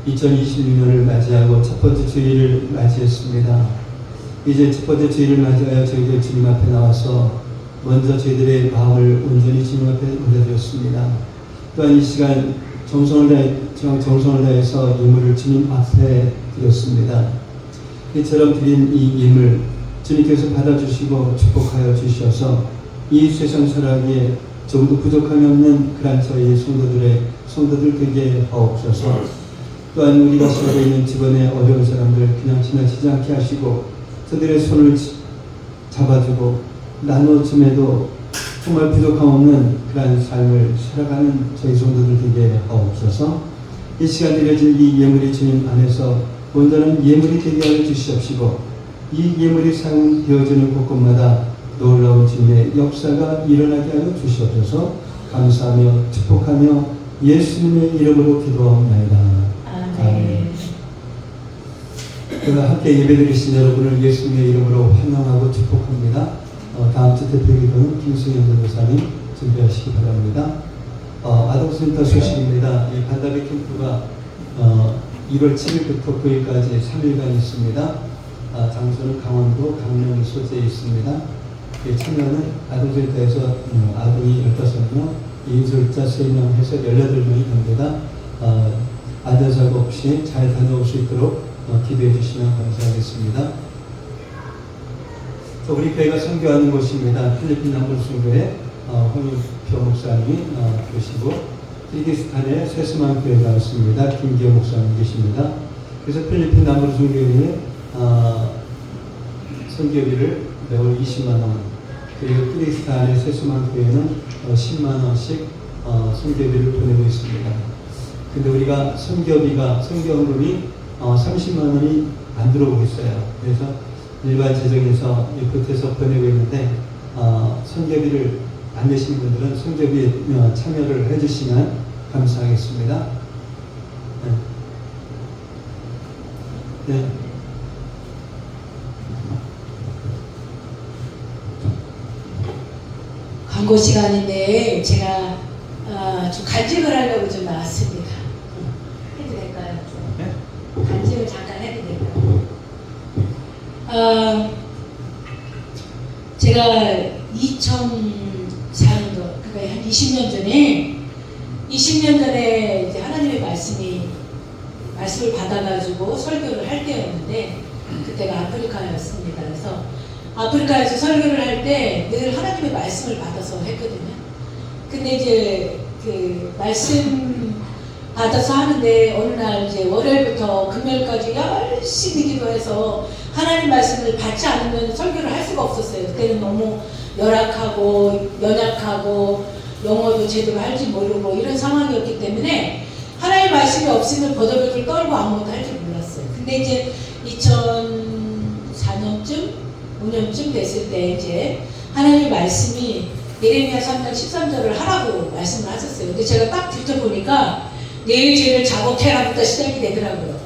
2026년을 맞이하고 첫 번째 주일을 맞이했습니다. 이제 첫 번째 주일을 맞이하여 저희들 주님 앞에 나와서 먼저 저희들의 마음을 온전히 주님 앞에 올려드렸습니다. 또한 이 시간 정성을 다해서 예물을 주님 앞에 드렸습니다. 이처럼 드린 이 예물 주님께서 받아주시고 축복하여 주셔서 이 세상 살아가기에 조금도 부족함이 없는 그런 저희 성도들 되게 하옵소서. 또한 우리가 살고 있는 주변의 어려운 사람들 그냥 지나치지 않게 하시고 저들의 손을 잡아주고 나눠줌에도 정말 부족함 없는 그런 삶을 살아가는 저희 성도들 되게 하옵소서. 이 시간 드려진 이 예물이 주님 안에서 온전한 예물이 되게 하여 주시옵시고 이 예물이 사용되어지는 곳곳마다 놀라운 주님의 역사가 일어나게 하여 주시옵소서. 감사하며 축복하며 예수님의 이름으로 기도하옵나이다. 아멘. 함께 예배드리신 여러분을 예수님의 이름으로 환영하고 축복합니다. 다음 주 대표기도는 김승현 전도사님 준비하시기 바랍니다. 아동센터 소식입니다. 이 반다비 캠프가 1월 7일부터 9일까지 3일간 있습니다. 장소는 강원도 강릉 소재에 있습니다. 참여는 아동센터에서 아동이 15명, 인솔자 3명 해서 18명이 됩니다. 안전사고 없이 잘 다녀올 수 있도록 기도해 주시면 감사하겠습니다. 우리 교회가 선교하는 곳입니다. 필리핀 남부순교회 홍윤표 목사님이 계시고, 키르기스탄의 세스만 교회가 있습니다. 김기호 목사님 계십니다. 그래서 필리핀 남부순교회에 선교비를 매월 20만 원, 그리고 키르기스탄의 세스만 교회는 10만 원씩 선교비를 보내고 있습니다. 근데 우리가 선교헌금이 30만 원이 안 들어오고 있어요. 그래서 일반 재정에서 보태서 보내고 있는데, 선교비를 안 내신 분들은 선교비 참여를 해주시면 감사하겠습니다. 네. 광고 시간인데 제가 좀 간직을 하려고 좀 나왔습니다. 해도 될까요? 네? 간직을 잠깐 해도 될까요? 제가 2004년도, 그러니까 한 20년 전에 이제 하나님의 말씀을 받아가지고 설교를 할 때였는데, 그때가 아프리카였습니다. 그래서 아프리카에서 설교를 할 때 늘 하나님의 말씀을 받아서 했거든요. 근데 이제 그 말씀 받아서 하는데, 어느 날 이제 월요일부터 금요일까지 열심히 기도해서 하나님 말씀을 받지 않으면 설교를 할 수가 없었어요. 그때는 너무 열악하고 연약하고 영어도 제대로 할지 모르고 이런 상황이었기 때문에 하나님 말씀이 없으면 버들버들 떨고 아무것도 할 줄 몰랐어요. 근데 이제 2004년쯤 5년쯤 됐을 때 이제 하나님 말씀이 예레미야 3장 13절을 하라고 말씀을 하셨어요. 근데 제가 딱 들춰보니까 내 죄를 자복해라부터 시작이 되더라고요.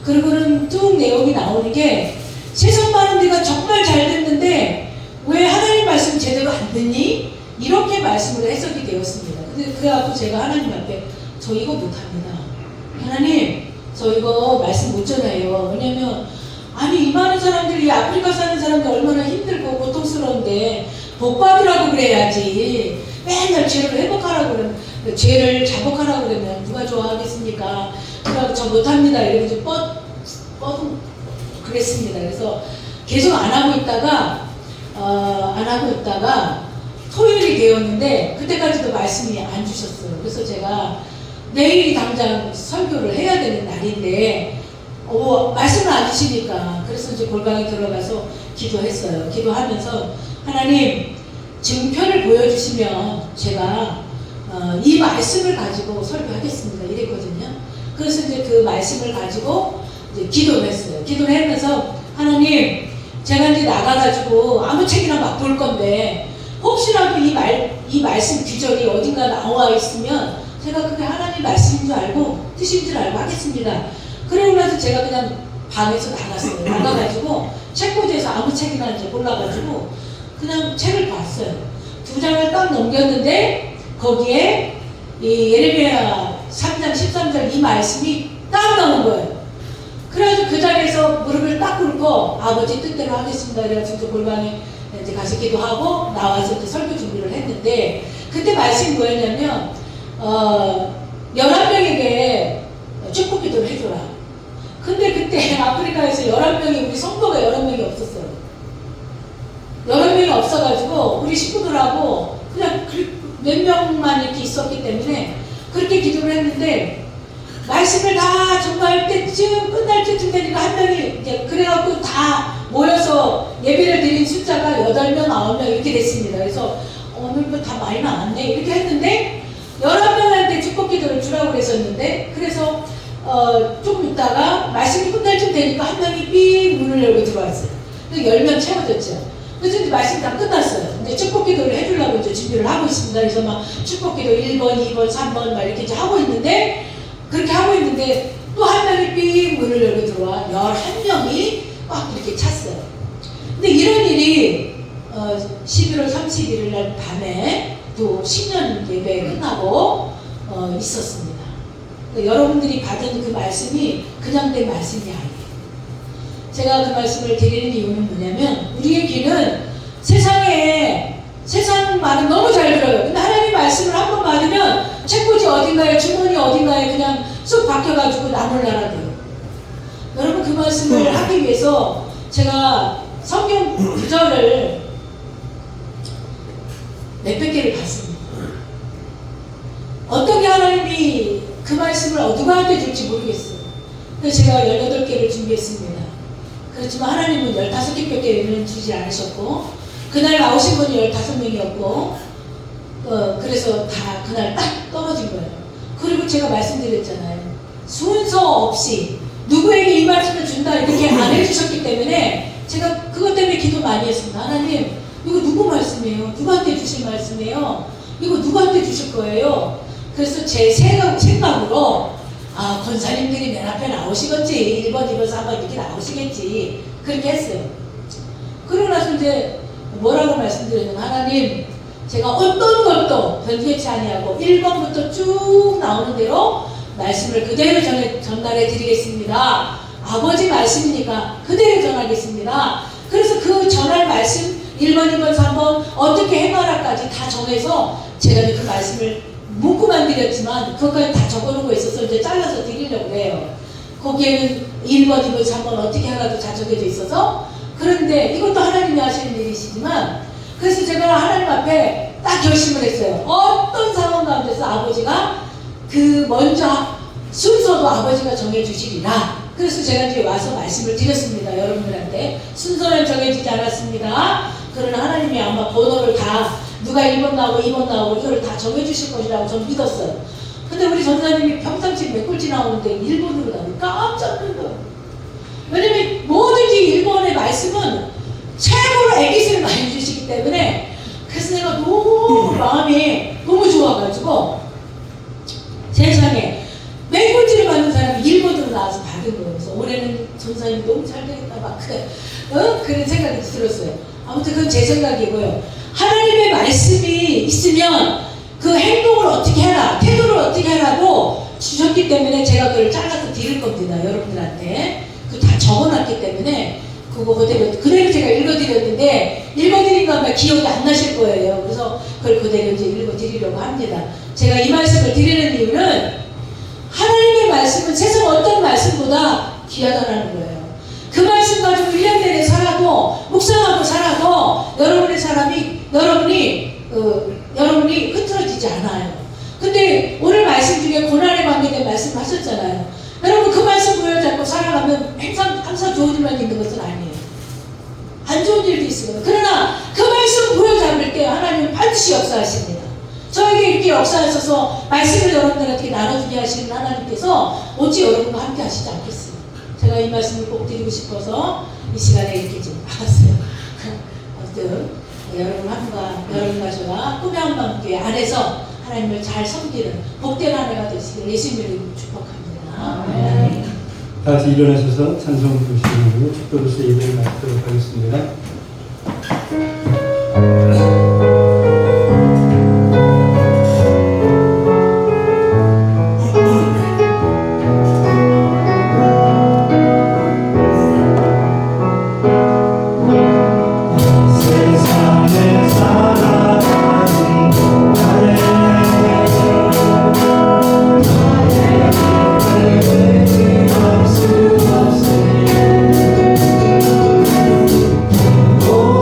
그리고는 쭉 내용이 나오는 게, 세상 많은 데가 정말 잘 듣는데 왜 하나님 말씀 제대로 안 듣니? 이렇게 말씀으로 해석이 되었습니다. 근데 그래갖고 제가 하나님 앞에, 저 이거 못합니다. 하나님, 저 이거 말씀 못 전해요. 왜냐면 아니, 이 많은 사람들이, 아프리카 사는 사람들 얼마나 힘들고 고통스러운데 복 받으라고 그래야지. 맨날 죄를 회복하라고 그러면, 죄를 자복하라고 그러면 누가 좋아하겠습니까? 그래서 저 못합니다. 이러면서 그랬습니다. 그래서 계속 안 하고 있다가 토요일이 되었는데, 그때까지도 말씀이 안 주셨어요. 그래서 제가 내일이 당장 설교를 해야 되는 날인데 말씀을 안 주시니까, 그래서 이제 골방에 들어가서 기도했어요. 기도하면서, 하나님 증표를 보여주시면 제가 이 말씀을 가지고 설교하겠습니다. 이랬거든요. 그래서 이제 그 말씀을 가지고 이제 기도를 했어요. 기도를 하면서, 하나님, 제가 이제 나가가지고 아무 책이나 막 볼 건데 혹시라도 이 말씀 귀절이 어딘가 나와 있으면 제가 그게 하나님 말씀인 줄 알고 뜻인 줄 알고 하겠습니다. 그러고 나서 제가 그냥 방에서 나갔어요. 나가가지고 책꽂이에서 아무 책이나 이제 골라가지고 그냥 책을 봤어요. 2장을 딱 넘겼는데 거기에 이 예레미야 3장 13절 이 말씀이 딱 나온 거예요. 그래서 그 자리에서 무릎을 딱 꿇고 아버지 뜻대로 하겠습니다. 그래가지고 골방에 이제 가서 기도하고 나와서 이제 설교 준비를 했는데, 그때 말씀이 뭐였냐면 11명에게 축복 기도를 해줘라. 근데 그때 아프리카에서 11명이, 우리 성도가 11명이 없었어요. 11명이 없어가지고 우리 식구들하고 그냥 몇 명만 이렇게 있었기 때문에 그렇게 기도를 했는데, 말씀을 다 전파할 때쯤, 끝날 때쯤 되니까 한 명이 이제 그래갖고 다 모여서 예배를 드린 숫자가 8명, 9명 이렇게 됐습니다. 그래서 오늘 뭐 다 많이 나왔네 이렇게 했는데, 11명한테 축복 기도를 주라고 그랬었는데, 그래서 조금 있다가 말씀이 끝날 쯤 되니까 한 명이 삑 문을 열고 들어왔어요. 10명 채워졌죠. 그래서 이제 말씀 다 끝났어요. 이제 축복 기도를 해주려고 이제 준비를 하고 있습니다. 그래서 막 축복 기도 1번, 2번, 3번 막 이렇게 이제 하고 있는데, 그렇게 하고 있는데 또 한 명이 삑 문을 열고 들어와 11명이 꽉 이렇게 찼어요. 근데 이런 일이 11월 31일 날 밤에 또 신년 예배 끝나고 있었습니다. 그러니까 여러분들이 받은 그 말씀이 그냥 된 말씀이 아니에요. 제가 그 말씀을 드리는 이유는 뭐냐면, 우리의 귀는 세상 말은 너무 잘 들어요. 근데 하나님 말씀을 한 번 받으면 책꽂이 어딘가에, 주머니 어딘가에 그냥 쑥 박혀가지고 나물나라 돼요. 여러분, 그 말씀을 하기 위해서 제가 성경 구절을 몇백 개를 봤습니다. 어떻게 하나님이 그 말씀을 누구한테 줄지 모르겠어요. 그래서 제가 18개를 준비했습니다. 그렇지만 하나님은 15개밖에 주지 않으셨고, 그날 나오신 분이 15명이었고, 그래서 다 그날 딱 떨어진 거예요. 그리고 제가 말씀드렸잖아요. 순서 없이 누구에게 이 말씀을 준다 이렇게 안 해주셨기 때문에 제가 그것 때문에 기도 많이 했습니다. 하나님, 이거 누구 말씀이에요? 누구한테 주실 말씀이에요? 이거 누구한테 주실 거예요? 그래서 제 생각으로 권사님들이 맨 앞에 나오시겠지. 1번, 2번, 4번 이렇게 나오시겠지. 그렇게 했어요. 그러고 나서 이제 뭐라고 말씀드렸냐면, 하나님, 제가 어떤 것도 변개치 아니하고 1번부터 쭉 나오는 대로 말씀을 그대로 전달해 드리겠습니다. 아버지 말씀이니까 그대로 전하겠습니다. 그래서 그 전할 말씀 1번, 2번, 3번 어떻게 해나라까지 다 정해서 제가 그 말씀을 문구만 드렸지만 그것까지 다 적어놓고 있어서 이제 잘라서 드리려고 해요. 거기에는 1번, 2번, 3번 어떻게 하나도 다 적혀져 있어서. 그런데 이것도 하나님이 하시는 일이시지만, 그래서 제가 하나님 앞에 딱 결심을 했어요. 어떤 상황 가운데서 아버지가 먼저 순서도 아버지가 정해주시리라. 그래서 제가 이제 와서 말씀을 드렸습니다. 여러분들한테 순서는 정해지지 않았습니다. 그러나 하나님이 아마 번호를 다 누가 1번 나오고 2번 나오고 이걸 다 정해주실 것이라고 전 믿었어요. 근데 우리 전사님이 평상시 몇 꼴찌 나오는데 1번으로 나오니 깜짝 놀라요. 왜냐면 뭐든지 1번의 말씀은 최고로 애기스를 많이 주시기 때문에. 그래서 내가 너무 마음이 너무 좋아가지고, 세상에 맨 꼴찌를 받는 사람이 1번으로 나와서 받은 거예요. 그래서 올해는 전사님이 너무 잘 되겠다 막 그런 생각이 들었어요. 아무튼 그건 제 생각이고요. 하나님의 말씀이 있으면 그 행동을 어떻게 해라, 태도를 어떻게 해라고 주셨기 때문에 제가 그걸 잘라서 드릴 겁니다. 여러분들한테. 그거 다 적어놨기 때문에 그거 그대로 제가 읽어드렸는데, 읽어드린 거 아마 기억이 안 나실 거예요. 그래서 그걸 그대로 이제 읽어드리려고 합니다. 제가 이 말씀을 드리는 이유는, 하나님의 말씀은 세상 어떤 말씀보다 귀하다라는 거예요. 그 말씀 가지고 1년 내내 살아도, 묵상하고 살아도 여러분이 흐트러지지 않아요. 근데 오늘 말씀 중에 고난에 관계된 말씀 하셨잖아요. 여러분, 그 말씀 부여잡고 살아가면 항상 좋은 일만 있는 것은 아니에요. 안 좋은 일도 있어요. 그러나 그 말씀 부여잡을 때 하나님은 반드시 역사하십니다. 저에게 이렇게 역사하셔서 말씀을 여러분들한테 나눠주게 하시는 하나님께서 어찌 여러분과 함께 하시지 않겠어요. 제가 이 말씀을 꼭 드리고 싶어서 이 시간에 이렇게 좀 나왔어요. 아무튼 여러분과 저가 꿈의 한밤교회 안에서 하나님을 잘 섬기는 복된 한 해가 되시길 예수님의 이름으로 축복합니다. 아멘. 다시 일어나셔서 찬송 부르시고 축도로서 예배를 마치도록 하겠습니다. 오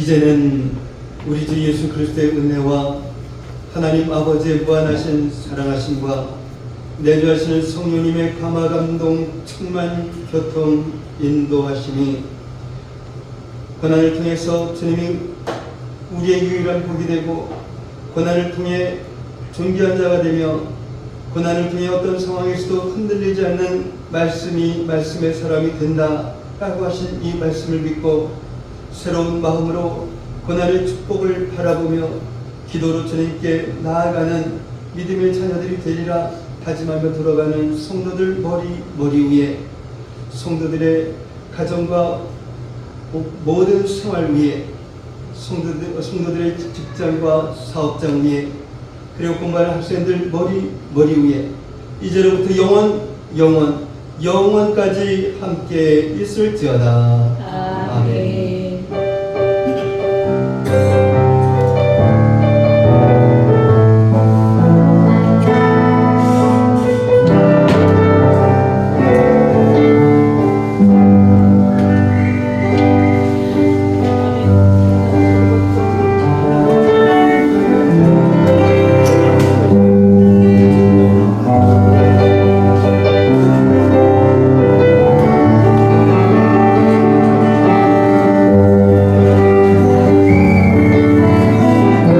이제는 우리 주 예수 그리스도의 은혜와 하나님 아버지의 무한하신 사랑하심과 내주하시는 성령님의 감화 감동 충만 교통 인도하심이 고난을 통해서 주님이 우리의 유일한 복이 되고 고난을 통해 존귀한 자가 되며 고난을 통해 어떤 상황에서도 흔들리지 않는 말씀의 사람이 된다라고 하신 이 말씀을 믿고 새로운 마음으로 고난의 축복을 바라보며 기도로 주님께 나아가는 믿음의 자녀들이 되리라 다짐하며 돌아가는 성도들 머리 위에 성도들의 가정과 모든 생활 위에 성도들의 직장과 사업장 위에 그리고 공부하는 학생들 머리 위에 이제로부터 영원까지 함께 있을지어다. 아멘.